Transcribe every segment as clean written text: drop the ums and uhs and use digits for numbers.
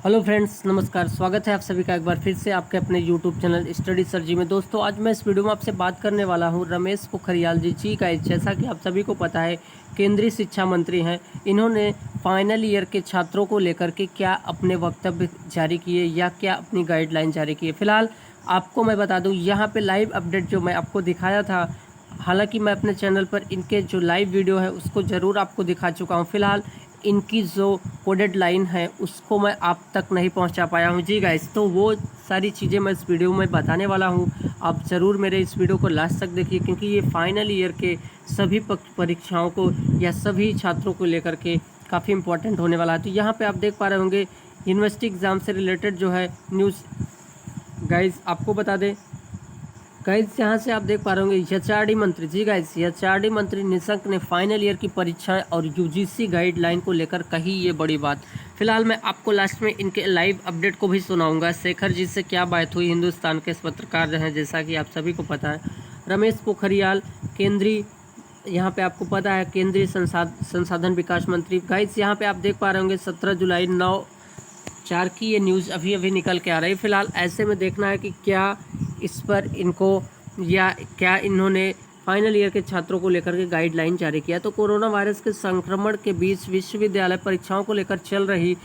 Hello friends, नमस्कार। स्वागत है आप सभी का एक बार फिर से आपके अपने यूट्यूब चैनल स्टडी सर जी में। दोस्तों, आज मैं इस वीडियो में आपसे बात करने वाला हूं रमेश पोखरियाल जी का। जैसा कि आप सभी को पता है, केंद्रीय शिक्षा मंत्री हैं। इन्होंने फाइनल ईयर के छात्रों को लेकर के क्या अपने वक्तव्य जारी किए या क्या अपनी गाइडलाइन जारी किए। फिलहाल आपको मैं बता दूँ, यहाँ पर लाइव अपडेट जो मैं आपको दिखाया था, हालांकि मैं अपने चैनल पर इनके जो लाइव वीडियो है उसको ज़रूर आपको दिखा चुका हूँ। फिलहाल इनकी जो कोडेड लाइन है उसको मैं आप तक नहीं पहुंचा पाया हूं जी गाइस। तो वो सारी चीज़ें मैं इस वीडियो में बताने वाला हूं। आप ज़रूर मेरे इस वीडियो को लास्ट तक देखिए, क्योंकि ये फाइनल ईयर के सभी परीक्षाओं को या सभी छात्रों को लेकर के काफ़ी इंपॉर्टेंट होने वाला है। तो यहाँ पे आप देख पा रहे होंगे, यूनिवर्सिटी एग्ज़ाम से रिलेटेड जो है न्यूज़ गाइस आपको बता दें। गाइस, यहाँ से आप देख पा रहे होंगे, एचआरडी मंत्री जी गाइस, एचआरडी मंत्री निशंक ने फाइनल ईयर की परीक्षाएं और यूजीसी गाइडलाइन को लेकर कही ये बड़ी बात। फिलहाल मैं आपको लास्ट में इनके लाइव अपडेट को भी सुनाऊंगा। शेखर जी से क्या बात हुई, हिंदुस्तान के पत्रकार हैं, जैसा कि आप सभी को पता है। रमेश पोखरियाल केंद्रीय, यहाँ पे आपको पता है, केंद्रीय संसाधन विकास मंत्री। गाइस, यहाँ पे आप देख पा रहे होंगे 17 जुलाई 9/4 की ये न्यूज़ अभी अभी निकल के आ रही है। फिलहाल ऐसे में देखना है कि क्या इस पर इनको या क्या इन्होंने फाइनल ईयर के छात्रों को लेकर के गाइडलाइन जारी किया। तो कोरोना वायरस के संक्रमण के बीच विश्वविद्यालय परीक्षाओं को लेकर चल रही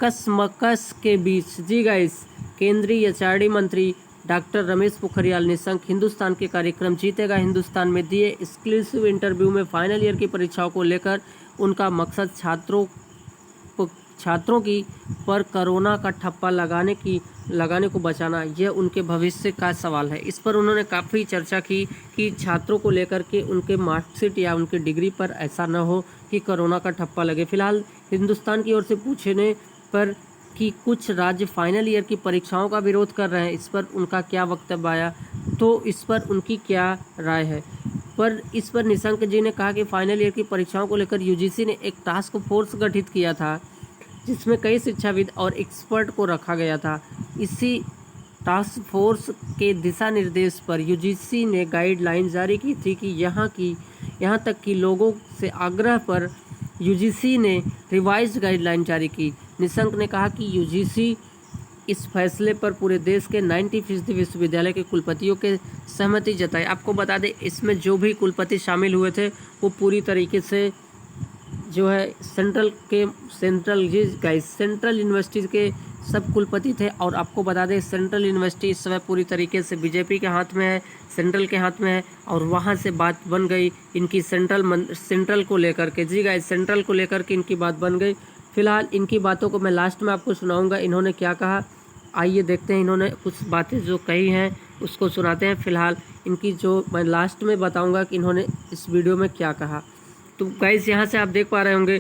कसमकस के बीच जी गाइस, केंद्रीय एचआरडी मंत्री डॉक्टर रमेश पोखरियाल निशंक हिंदुस्तान के कार्यक्रम जीतेगा हिंदुस्तान में दिए एक्सक्लूसिव इंटरव्यू में फाइनल ईयर की परीक्षाओं को लेकर उनका मकसद छात्रों की पर कोरोना का ठप्पा लगाने को बचाना, यह उनके भविष्य का सवाल है। इस पर उन्होंने काफ़ी चर्चा की कि छात्रों को लेकर के उनके मार्कशीट या उनके डिग्री पर ऐसा न हो कि कोरोना का ठप्पा लगे। फिलहाल हिंदुस्तान की ओर से पूछने पर कि कुछ राज्य फाइनल ईयर की परीक्षाओं का विरोध कर रहे हैं, इस पर उनका क्या वक्तव्य आया, तो इस पर उनकी क्या राय है। इस पर निशंक जी ने कहा कि फाइनल ईयर की परीक्षाओं को लेकर यूजीसी ने एक टास्क फोर्स गठित किया था, जिसमें कई शिक्षाविद और एक्सपर्ट को रखा गया था। इसी टास्क फोर्स के दिशा निर्देश पर यूजीसी ने गाइडलाइन जारी की थी कि यहाँ तक कि लोगों से आग्रह पर यूजीसी ने रिवाइज्ड गाइडलाइन जारी की। निशंक ने कहा कि यूजीसी इस फैसले पर पूरे देश के 90% विश्वविद्यालय के कुलपतियों के सहमति जताई। आपको बता दें, इसमें जो भी कुलपति शामिल हुए थे वो पूरी तरीके से जो है सेंट्रल यूनिवर्सिटी के सब कुलपति थे। और आपको बता दें, सेंट्रल यूनिवर्सिटी इस समय पूरी तरीके से बीजेपी के हाथ में है, सेंट्रल के हाथ में है। और वहाँ से बात बन गई इनकी सेंट्रल को लेकर के जी गाइस, सेंट्रल को लेकर के इनकी बात बन गई। फिलहाल इनकी बातों को मैं लास्ट में आपको सुनाऊंगा, इन्होंने क्या कहा, आइए देखते हैं। इन्होंने कुछ बातें जो कही हैं उसको सुनाते हैं। फिलहाल इनकी जो मैं लास्ट में बताऊँगा कि इन्होंने इस वीडियो में क्या कहा। तो गाइस, यहाँ से आप देख पा रहे होंगे,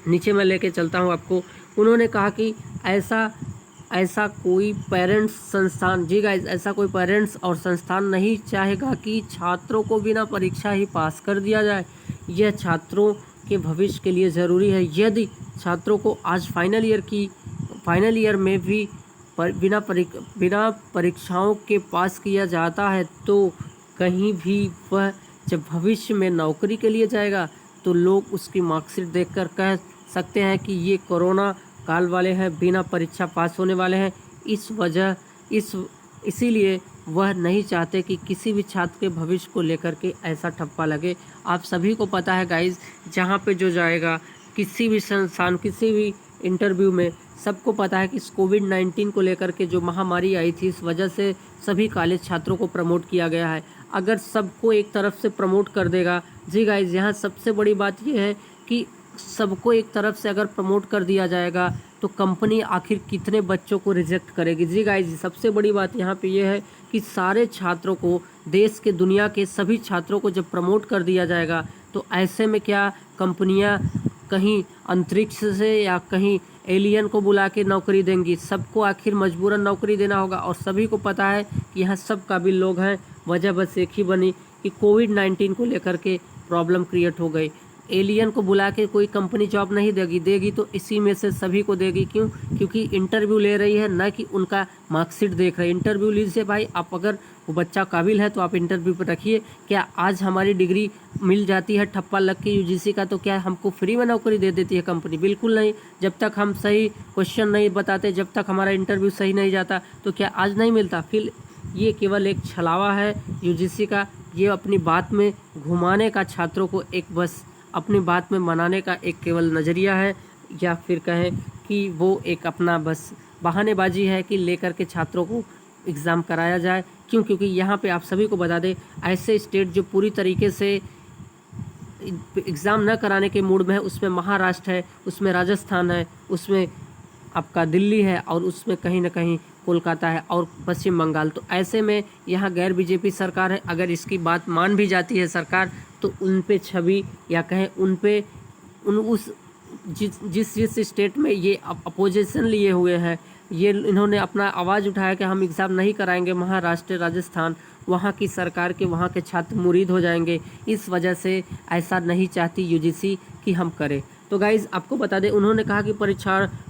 नीचे मैं लेके चलता हूँ आपको। उन्होंने कहा कि ऐसा कोई पेरेंट्स संस्थान जी गाइस, ऐसा कोई पेरेंट्स और संस्थान नहीं चाहेगा कि छात्रों को बिना परीक्षा ही पास कर दिया जाए। यह छात्रों के भविष्य के लिए ज़रूरी है। यदि छात्रों को आज फाइनल ईयर में भी बिना परीक्षाओं के पास किया जाता है, तो कहीं भी वह जब भविष्य में नौकरी के लिए जाएगा तो लोग उसकी मार्कशीट देखकर कह सकते हैं कि ये कोरोना काल वाले हैं, बिना परीक्षा पास होने वाले हैं। इसीलिए वह नहीं चाहते कि किसी भी छात्र के भविष्य को लेकर के ऐसा ठप्पा लगे। आप सभी को पता है गाइज, जहाँ पे जो जाएगा किसी भी संस्थान, किसी भी इंटरव्यू में, सबको पता है कि इस कोविड-19 को लेकर के जो महामारी आई थी, इस वजह से सभी कॉलेज छात्रों को प्रमोट किया गया है। अगर सबको एक तरफ से प्रमोट कर देगा जी गाइज, यहाँ सबसे बड़ी बात यह है कि सबको एक तरफ से अगर प्रमोट कर दिया जाएगा तो कंपनी आखिर कितने बच्चों को रिजेक्ट करेगी जी गाइज। सबसे बड़ी बात यहाँ पे ये है कि सारे छात्रों को, देश के दुनिया के सभी छात्रों को जब प्रमोट कर दिया जाएगा तो ऐसे में क्या कंपनियाँ कहीं अंतरिक्ष से या कहीं एलियन को बुला के नौकरी देंगी? सबको आखिर मजबूरन नौकरी देना होगा। और सभी को पता है कि यहाँ सब काबिल लोग हैं। वजह बस एक ही बनी कि कोविड-19 को लेकर के प्रॉब्लम क्रिएट हो गई। एलियन को बुला के कोई कंपनी जॉब नहीं देगी तो इसी में से सभी को देगी। क्यों? क्योंकि इंटरव्यू ले रही है, ना कि उनका मार्कशीट देख रहे हैं। इंटरव्यू लीजिए भाई, आप अगर वो बच्चा काबिल है तो आप इंटरव्यू पर रखिए। क्या आज हमारी डिग्री मिल जाती है ठप्पा लग के यूजीसी का, तो क्या हमको फ्री में नौकरी दे देती है कंपनी? बिल्कुल नहीं। जब तक हम सही क्वेश्चन नहीं बताते, जब तक हमारा इंटरव्यू सही नहीं जाता, तो क्या आज नहीं मिलता? फिर ये केवल एक छलावा है यूजीसी का। ये अपनी बात में घुमाने का, छात्रों को एक बस अपनी बात में मनाने का एक केवल नज़रिया है, या फिर कहें कि वो एक अपना बस बहानेबाजी है कि लेकर के छात्रों को एग्ज़ाम कराया जाए। क्यों? क्योंकि यहाँ पे आप सभी को बता दें, ऐसे स्टेट जो पूरी तरीके से एग्ज़ाम न कराने के मूड में है, उसमें महाराष्ट्र है, उसमें राजस्थान है, उसमें आपका दिल्ली है, और उसमें कहीं ना कहीं कोलकाता है और पश्चिम बंगाल। तो ऐसे में यहाँ गैर बीजेपी सरकार है। अगर इसकी बात मान भी जाती है सरकार, तो उन पे छवि, या कहें उन पे उस जिस स्टेट में ये अपोजिशन लिए हुए हैं, ये इन्होंने अपना आवाज़ उठाया कि हम एग्ज़ाम नहीं कराएंगे, महाराष्ट्र, राजस्थान, वहाँ की सरकार के वहाँ के छात्र मुरीद हो जाएंगे। इस वजह से ऐसा नहीं चाहती यूजीसी कि हम करें। तो गाइज़, आपको बता दें, उन्होंने कहा कि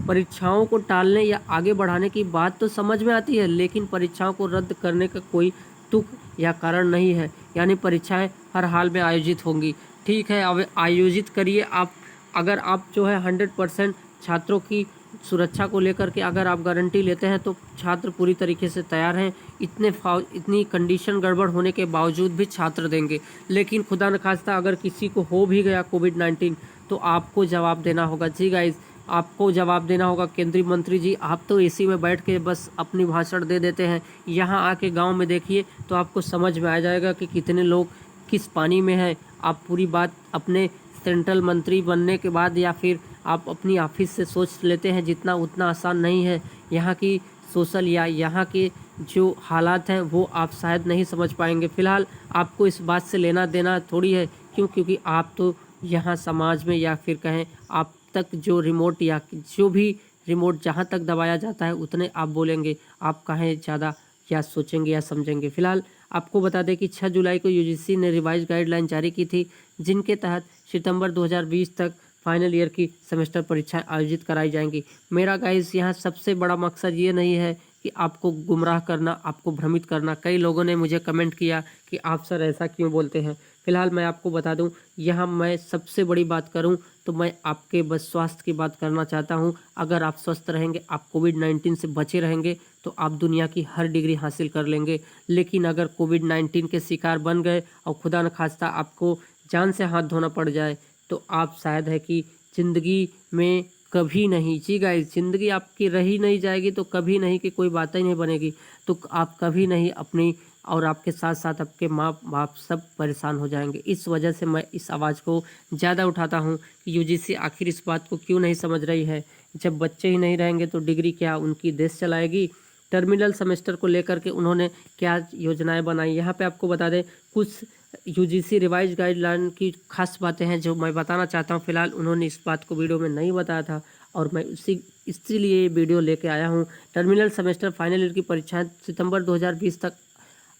परीक्षाओं को टालने या आगे बढ़ाने की बात तो समझ में आती है, लेकिन परीक्षाओं को रद्द करने का कोई तुक या कारण नहीं है। यानी परीक्षाएं हर हाल में आयोजित होंगी। ठीक है, अब आयोजित करिए आप। अगर आप जो है 100% छात्रों की सुरक्षा को लेकर के अगर आप गारंटी लेते हैं, तो छात्र पूरी तरीके से तैयार हैं। इतनी कंडीशन गड़बड़ होने के बावजूद भी छात्र देंगे। लेकिन खुदा न खास्ता अगर किसी को हो भी गया कोविड-19, तो आपको जवाब देना होगा। जी गाइज, आपको जवाब देना होगा। केंद्रीय मंत्री जी, आप तो एसी में बैठ के बस अपनी भाषण दे देते हैं। यहाँ आके गांव में देखिए तो आपको समझ में आ जाएगा कि कितने लोग किस पानी में हैं। आप पूरी बात अपने सेंट्रल मंत्री बनने के बाद, या फिर आप अपनी ऑफिस से सोच लेते हैं जितना, उतना आसान नहीं है। यहाँ की सोशल या यहाँ के जो हालात हैं वो आप शायद नहीं समझ पाएंगे। फ़िलहाल आपको इस बात से लेना देना थोड़ी है। क्यों? क्योंकि आप तो यहाँ समाज में, या फिर कहें आप तक जो रिमोट, या जो भी रिमोट जहाँ तक दबाया जाता है उतने आप बोलेंगे। आप कहें ज़्यादा या सोचेंगे या समझेंगे। फ़िलहाल आपको बता दें कि 6 जुलाई को यूजीसी ने रिवाइज गाइडलाइन जारी की थी, जिनके तहत सितंबर 2020 तक फाइनल ईयर की सेमेस्टर परीक्षाएं आयोजित कराई जाएंगी। मेरा गाइस यहाँ सबसे बड़ा मकसद ये नहीं है कि आपको गुमराह करना, आपको भ्रमित करना। कई लोगों ने मुझे कमेंट किया कि आप सर ऐसा क्यों बोलते हैं। फ़िलहाल मैं आपको बता दूं, यहाँ मैं सबसे बड़ी बात करूं तो मैं आपके बस स्वास्थ्य की बात करना चाहता हूं। अगर आप स्वस्थ रहेंगे, आप कोविड-19 से बचे रहेंगे, तो आप दुनिया की हर डिग्री हासिल कर लेंगे। लेकिन अगर कोविड-19 के शिकार बन गए और खुदा न खास्ता आपको जान से हाथ धोना पड़ जाए, तो आप शायद है कि ज़िंदगी में कभी नहीं, जी गाइस, ज़िंदगी आपकी रही नहीं जाएगी, तो कभी नहीं कि कोई बात ही नहीं बनेगी, तो आप कभी नहीं अपनी, और आपके साथ साथ आपके माँ बाप सब परेशान हो जाएंगे। इस वजह से मैं इस आवाज़ को ज़्यादा उठाता हूँ कि यूजीसी आखिर इस बात को क्यों नहीं समझ रही है। जब बच्चे ही नहीं रहेंगे तो डिग्री क्या उनकी देश चलाएगी। टर्मिनल सेमेस्टर को लेकर के उन्होंने क्या योजनाएं बनाई, यहाँ पे आपको बता दें कुछ यूजीसी रिवाइज गाइडलाइन की खास बातें हैं जो मैं बताना चाहता हूँ। फिलहाल उन्होंने इस बात को वीडियो में नहीं बताया था, और मैं इसीलिए वीडियो लेके आया हूँ। टर्मिनल सेमेस्टर फाइनल ईयर की परीक्षाएं सितंबर 2020 तक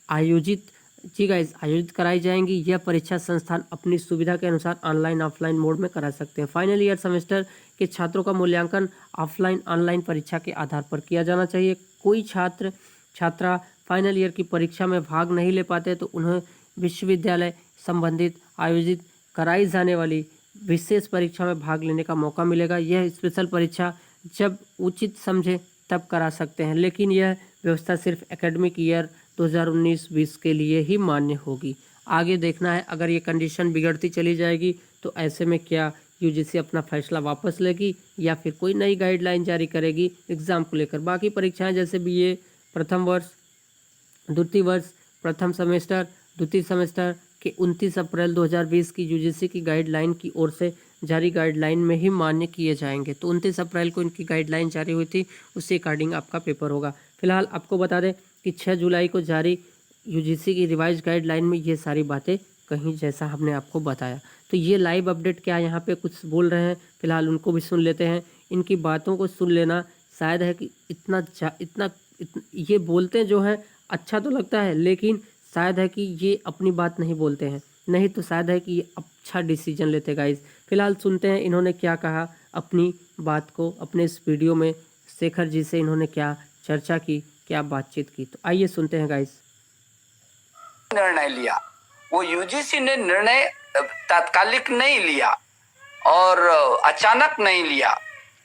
आयोजित कराई जाएंगी। यह परीक्षा संस्थान अपनी सुविधा के अनुसार ऑनलाइन ऑफलाइन मोड में करा सकते हैं। फाइनल ईयर सेमेस्टर के छात्रों का मूल्यांकन ऑफलाइन ऑनलाइन परीक्षा के आधार पर किया जाना चाहिए। कोई छात्रा फाइनल ईयर की परीक्षा में भाग नहीं ले पाते तो उन्हें विश्वविद्यालय संबंधित आयोजित कराई जाने वाली विशेष परीक्षा में भाग लेने का मौका मिलेगा। यह स्पेशल परीक्षा जब उचित समझे तब करा सकते हैं, लेकिन यह व्यवस्था सिर्फ एकेडमिक ईयर 2019-20 के लिए ही मान्य होगी। आगे देखना है, अगर ये कंडीशन बिगड़ती चली जाएगी तो ऐसे में क्या यूजीसी अपना फैसला वापस लेगी या फिर कोई नई गाइडलाइन जारी करेगी एग्ज़ाम को लेकर। बाकी परीक्षाएं जैसे बीए प्रथम वर्ष, द्वितीय वर्ष, प्रथम सेमेस्टर, द्वितीय सेमेस्टर के 29 अप्रैल 2020 की यूजीसी की गाइडलाइन की ओर से जारी गाइडलाइन में ही मान्य किए जाएंगे। तो 29 अप्रैल को इनकी गाइडलाइन जारी हुई थी, उसी अकॉर्डिंग आपका पेपर होगा। फिलहाल आपको बता दें कि 6 जुलाई को जारी यूजीसी की रिवाइज गाइडलाइन में ये सारी बातें कहीं, जैसा हमने आपको बताया। तो ये लाइव अपडेट क्या यहाँ पे कुछ बोल रहे हैं, फिलहाल उनको भी सुन लेते हैं। इनकी बातों को सुन लेना शायद है कि इतना ये बोलते जो हैं अच्छा तो लगता है, लेकिन शायद है कि ये अपनी बात नहीं बोलते हैं। नहीं तो शायद है कि अच्छा डिसीजन लेते गाइस। फिलहाल सुनते हैं इन्होंने क्या कहा अपनी बात को अपने इस वीडियो में। शेखर जी से इन्होंने क्या चर्चा की, क्या बातचीत की, तो आइए सुनते हैं गाइस। निर्णय लिया, वो यूजीसी ने निर्णय तात्कालिक नहीं लिया और अचानक नहीं लिया।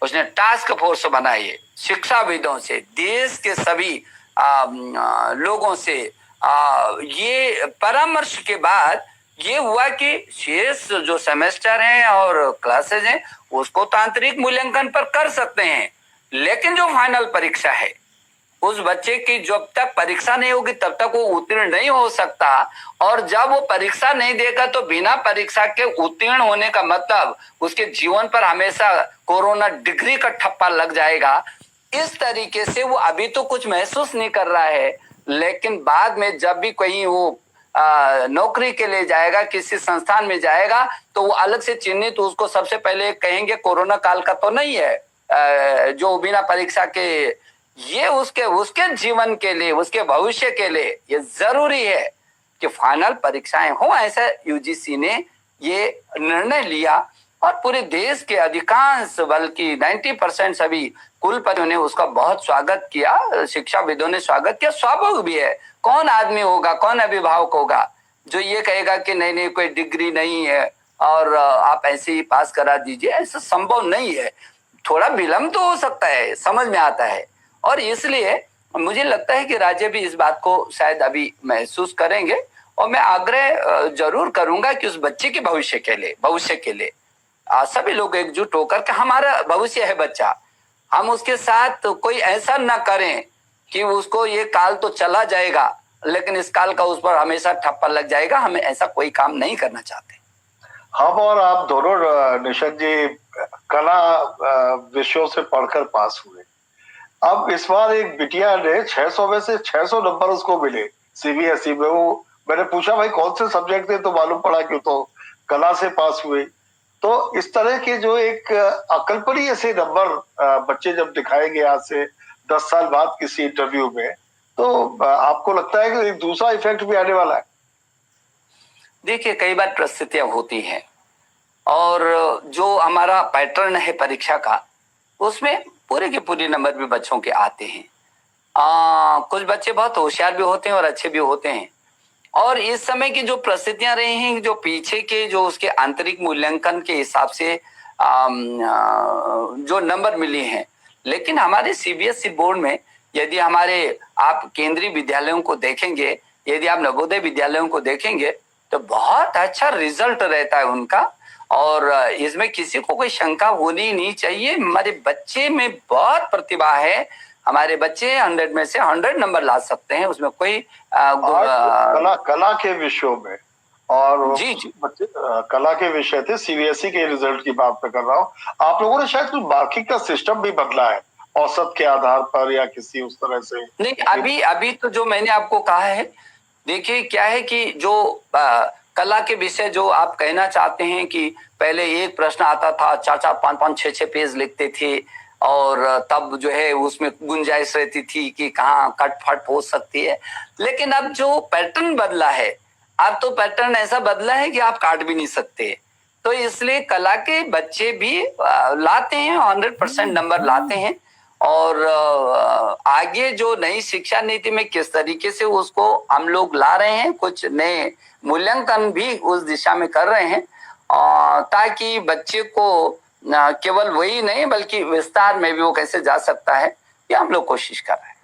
उसने टास्क फोर्स बनाई, शिक्षाविदों से, देश के सभी लोगों से ये परामर्श के बाद ये हुआ कि शेष जो सेमेस्टर हैं और क्लासेज हैं उसको तांत्रिक मूल्यांकन पर कर सकते हैं, लेकिन जो फाइनल परीक्षा है उस बच्चे की जब तक परीक्षा नहीं होगी तब तक वो उत्तीर्ण नहीं हो सकता। और जब वो परीक्षा नहीं देगा तो बिना परीक्षा के उत्तीर्ण होने का मतलब उसके जीवन पर हमेशा कोरोना डिग्री का ठप्पा लग जाएगा। इस तरीके से वो अभी तो कुछ महसूस नहीं कर रहा है, लेकिन बाद में जब भी कहीं वो नौकरी के लिए जाएगा, किसी संस्थान में जाएगा, तो वो अलग से चिन्हित तो उसको सबसे पहले कहेंगे कोरोना काल का तो नहीं है जो बिना परीक्षा के। ये उसके जीवन के लिए, उसके भविष्य के लिए ये जरूरी है कि फाइनल परीक्षाएं हो। ऐसा यूजीसी ने ये निर्णय लिया और पूरे देश के अधिकांश बल्कि 90% सभी कुलपतियों ने उसका बहुत स्वागत किया, शिक्षाविदों ने स्वागत किया। स्वाभाविक भी है, कौन आदमी होगा, कौन अभिभावक होगा जो ये कहेगा कि नहीं नहीं कोई डिग्री नहीं है और आप ऐसे ही पास करा दीजिए। ऐसा संभव नहीं है, थोड़ा विलंब तो हो सकता है, समझ में आता है। और इसलिए मुझे लगता है कि राज्य भी इस बात को शायद अभी महसूस करेंगे और मैं आग्रह जरूर करूंगा कि उस बच्चे के भविष्य के लिए सभी लोग एकजुट होकर के, हमारा भविष्य है बच्चा, हम उसके साथ कोई ऐसा ना करें कि उसको ये काल तो चला जाएगा लेकिन इस काल का उस पर हमेशा ठप्पा लग जाएगा। हमें ऐसा कोई काम नहीं करना चाहते। हम और आप दोनों निशद जी कला विषयों से पढ़कर पास हुए। अब इस बार एक बिटिया ने 600 में से 600 नंबर उसको मिले सीबीएसई में। वो मैंने पूछा भाई कौन से सब्जेक्ट थे, तो मालूम पड़ा कि तो कला से पास हुए। तो इस तरह के जो एक अकल्पनीय से नंबर बच्चे जब दिखाएंगे आज से 10 साल बाद किसी इंटरव्यू में, तो आपको लगता है कि एक दूसरा इफेक्ट भी आने वाला है? देखिए, कई बार परिस्थितियां होती हैं और जो हमारा पैटर्न है परीक्षा का उसमें पूरे के पूरे नंबर भी बच्चों के आते हैं। कुछ बच्चे बहुत होशियार भी होते हैं और अच्छे भी होते हैं। और इस समय की जो परिस्थितियां रही हैं, जो पीछे के जो उसके आंतरिक मूल्यांकन के हिसाब से जो नंबर मिले हैं, लेकिन हमारे सीबीएसई बोर्ड में यदि हमारे आप केंद्रीय विद्यालयों को देखेंगे, यदि आप नवोदय विद्यालयों को देखेंगे तो बहुत अच्छा रिजल्ट रहता है उनका। और इसमें किसी को कोई शंका होनी नहीं चाहिए। हमारे बच्चे में बहुत प्रतिभा है, हमारे बच्चे 100 में से 100 नंबर ला सकते हैं, उसमें कोई कला के विषयों में। और जी बच्चे कला के विषय थे, सीबीएसई के रिजल्ट की बात मैं कर रहा हूँ। आप लोगों ने शायद कुछ मार्किंग का सिस्टम भी बदला है औसत के आधार पर या किसी उस तरह से? नहीं, अभी तो जो मैंने आपको कहा है, देखिए क्या है कि जो कला के विषय जो आप कहना चाहते हैं कि पहले एक प्रश्न आता था, 4-4, 5-5, 6-6 पेज लिखते थे और तब जो है उसमें गुंजाइश रहती थी कि कहाँ कट फट हो सकती है। लेकिन अब जो पैटर्न बदला है, अब तो पैटर्न ऐसा बदला है कि आप काट भी नहीं सकते। तो इसलिए कला के बच्चे भी लाते हैं, 100% नंबर लाते हैं। और आगे जो नई शिक्षा नीति में किस तरीके से उसको हम लोग ला रहे हैं, कुछ नए मूल्यांकन भी उस दिशा में कर रहे हैं ताकि बच्चे को केवल वही नहीं बल्कि विस्तार में भी वो कैसे जा सकता है, ये हम लोग कोशिश कर रहे हैं।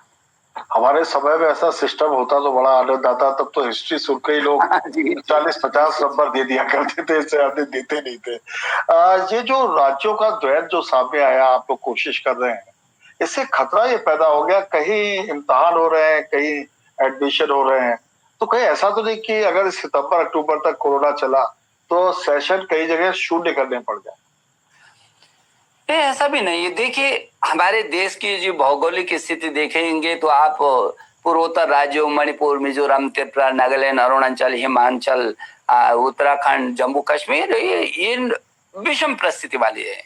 हमारे समय में ऐसा सिस्टम होता तो बड़ा आनंद आता। तब तो हिस्ट्री सुन के ही लोग 40-50 नंबर दे दिया करते थे, इससे ज्यादा देते नहीं थे। ये जो राज्यों का द्वैत जो सामने आया, आप लोग कोशिश कर रहे हैं, इससे खतरा ये पैदा हो गया कहीं इम्तिहान हो रहे हैं, कहीं एडमिशन हो रहे हैं, तो कहीं ऐसा तो नहीं कि अगर सितंबर अक्टूबर तक कोरोना चला तो सेशन कई जगह शून्य करने पड़ जाए? ऐसा भी नहीं है। देखिए, हमारे देश की जो भौगोलिक स्थिति देखेंगे तो आप पूर्वोत्तर राज्यों मणिपुर, मिजोरम, त्रिपुरा, नागालैंड, अरुणाचल, हिमाचल, उत्तराखंड, जम्मू कश्मीर, ये विषम परिस्थिति वाली है।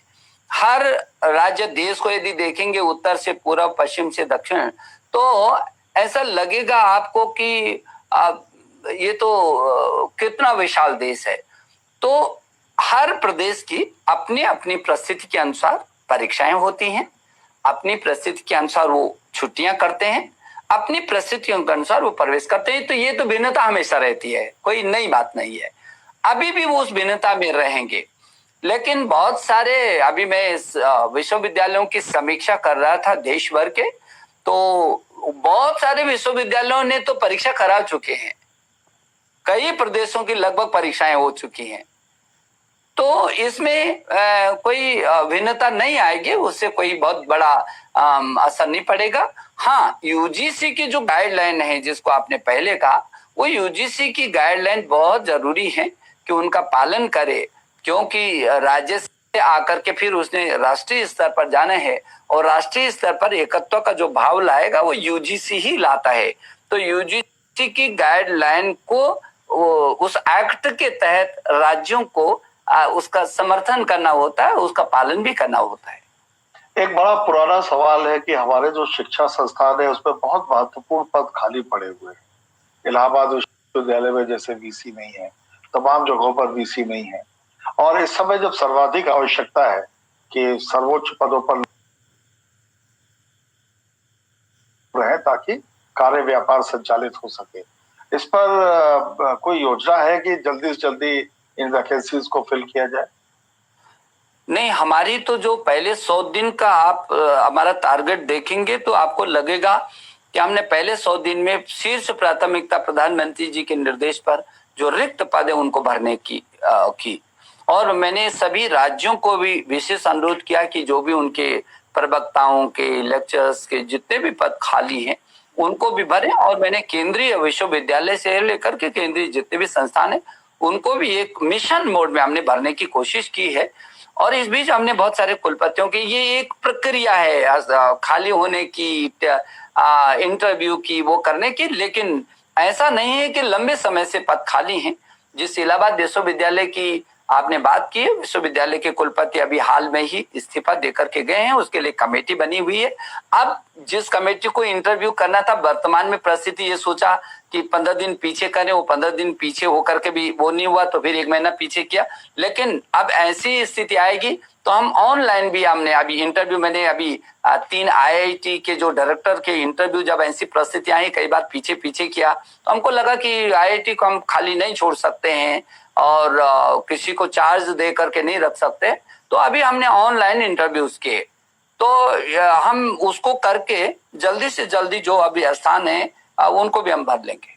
हर राज्य देश को यदि देखेंगे उत्तर से पूर्व, पश्चिम से दक्षिण, तो ऐसा लगेगा आपको कि ये तो कितना विशाल देश है। तो हर प्रदेश की अपनी अपनी परिस्थिति के अनुसार परीक्षाएं होती हैं, अपनी परिस्थिति के अनुसार वो छुट्टियां करते हैं, अपनी परिस्थितियों के अनुसार वो प्रवेश करते हैं। तो ये तो भिन्नता हमेशा रहती है, कोई नई बात नहीं है। अभी भी वो उस भिन्नता में रहेंगे। लेकिन बहुत सारे, अभी मैं विश्वविद्यालयों की समीक्षा कर रहा था देश भर के, तो बहुत सारे विश्वविद्यालयों ने तो परीक्षा करा चुके हैं, कई प्रदेशों की लगभग परीक्षाएं हो चुकी हैं। तो इसमें कोई भिन्नता नहीं आएगी, उससे कोई बहुत बड़ा असर नहीं पड़ेगा। हाँ, यूजीसी की जो गाइडलाइन है जिसको आपने पहले कहा, वो यूजीसी की गाइडलाइन बहुत जरूरी है कि उनका पालन करे, क्योंकि राज्य से आकर के फिर उसने राष्ट्रीय स्तर पर जाना है और राष्ट्रीय स्तर पर एकत्व का जो भाव लाएगा वो यूजीसी ही लाता है। तो यूजीसी की गाइडलाइन को उस एक्ट के तहत राज्यों को उसका समर्थन करना होता है, उसका पालन भी करना होता है। एक बड़ा पुराना सवाल है कि हमारे जो शिक्षा संस्थान है उसमें बहुत महत्वपूर्ण पद खाली पड़े हुए हैं। इलाहाबाद विश्वविद्यालय में जैसे वीसी नहीं है, तमाम जगहों पर वीसी नहीं है, और इस समय जब सर्वाधिक आवश्यकता है कि सर्वोच्च पदों पर रहे ताकि कार्य व्यापार संचालित हो सके, इस पर कोई योजना है कि जल्दी से जल्दी इन वैकेंसीज को फिल किया जाए? नहीं, हमारी तो जो पहले 100 दिन का आप हमारा टारगेट देखेंगे तो आपको लगेगा कि हमने पहले 100 दिन में शीर्ष प्राथमिकता प्रधानमंत्री जी के निर्देश पर जो रिक्त पद है उनको भरने की और मैंने सभी राज्यों को भी विशेष अनुरोध किया कि जो भी उनके प्रवक्ताओं के, लेक्चरर्स के जितने भी पद खाली हैं उनको भी भरें। और मैंने केंद्रीय विश्वविद्यालय से लेकर के केंद्रीय जितने भी संस्थान है उनको भी एक मिशन मोड में हमने भरने की कोशिश की है। और इस बीच हमने बहुत सारे कुलपतियों की, ये एक प्रक्रिया है खाली होने की, इंटरव्यू की, वो करने की, लेकिन ऐसा नहीं है कि लंबे समय से पद खाली हैं। जिस इलाहाबाद विश्वविद्यालय की आपने बात की है, विश्वविद्यालय के कुलपति अभी हाल में ही इस्तीफा देकर के गए हैं, उसके लिए कमेटी बनी हुई है। अब जिस कमेटी को इंटरव्यू करना था, वर्तमान में परिस्थिति ये सोचा कि 15 दिन पीछे करें, वो 15 दिन पीछे होकर के भी वो नहीं हुआ, तो फिर 1 महीना पीछे किया। लेकिन अब ऐसी स्थिति आएगी तो हम ऑनलाइन भी, हमने अभी इंटरव्यू, मैंने अभी 3 IIT के जो डायरेक्टर के इंटरव्यू, जब ऐसी परिस्थिति आई कई बार पीछे किया, तो हमको लगा कि IIT को हम खाली नहीं छोड़ सकते हैं और किसी को चार्ज दे करके नहीं रख सकते। तो अभी हमने ऑनलाइन इंटरव्यूज किए, तो हम उसको करके जल्दी से जल्दी जो अभी स्थान है उनको भी हम भर लेंगे।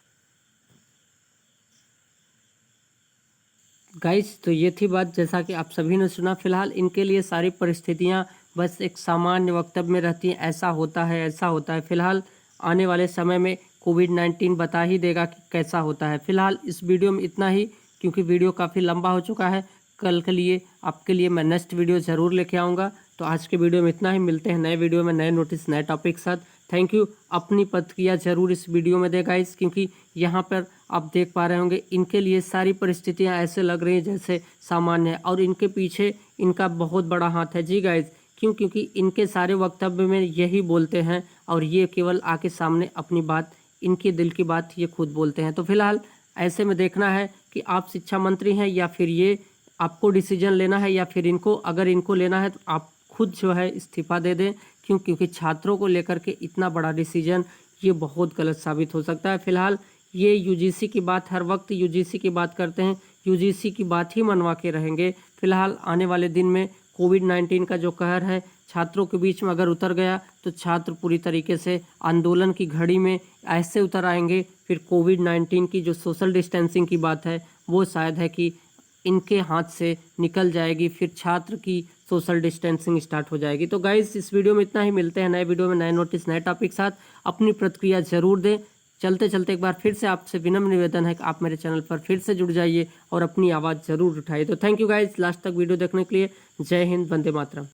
गाइस, तो ये थी बात, जैसा कि आप सभी ने सुना। फिलहाल इनके लिए सारी परिस्थितियां बस एक सामान्य वक्तव्य में रहती हैं, ऐसा होता है। फिलहाल आने वाले समय में कोविड-19 बता ही देगा कि कैसा होता है। फिलहाल इस वीडियो में इतना ही, क्योंकि वीडियो काफ़ी लंबा हो चुका है। कल के लिए आपके लिए मैं नेक्स्ट वीडियो ज़रूर लेके आऊँगा। तो आज के वीडियो में इतना ही, मिलते हैं नए वीडियो में, नए नोटिस, नए टॉपिक के साथ। Thank you. अपनी प्रतिक्रिया ज़रूर इस वीडियो में दे गाइस, क्योंकि यहाँ पर आप देख पा रहे होंगे इनके लिए सारी परिस्थितियाँ ऐसे लग रही हैं जैसे सामान्य है, और इनके पीछे इनका बहुत बड़ा हाथ है। जी गाइस, क्योंकि इनके सारे वक्तव्य में यही बोलते हैं, और ये केवल आके सामने अपनी बात, इनके दिल की बात ये खुद बोलते हैं। तो फिलहाल ऐसे में देखना है कि आप शिक्षा मंत्री हैं या फिर ये आपको डिसीजन लेना है, या फिर इनको, अगर इनको लेना है तो आप खुद जो है इस्तीफा दे दें, क्योंकि छात्रों को लेकर के इतना बड़ा डिसीजन ये बहुत गलत साबित हो सकता है। फिलहाल ये यूजीसी की बात, हर वक्त यूजीसी की बात करते हैं, यूजीसी की बात ही मनवा के रहेंगे। फिलहाल आने वाले दिन में कोविड-19 का जो कहर है छात्रों के बीच में अगर उतर गया तो छात्र पूरी तरीके से आंदोलन की घड़ी में ऐसे उतर आएंगे। फिर कोविड-19 की जो सोशल डिस्टेंसिंग की बात है वो शायद है कि इनके हाथ से निकल जाएगी, फिर छात्र की सोशल डिस्टेंसिंग स्टार्ट हो जाएगी। तो गाइस, इस वीडियो में इतना ही, मिलते हैं नए वीडियो में, नए नोटिस, नए टॉपिक के साथ। अपनी प्रतिक्रिया जरूर दें। चलते चलते एक बार फिर से आपसे विनम्र निवेदन है कि आप मेरे चैनल पर फिर से जुड़ जाइए और अपनी आवाज़ ज़रूर उठाइए। तो थैंक यू गाइस, लास्ट तक वीडियो देखने के लिए। जय हिंद, वंदे मातरम।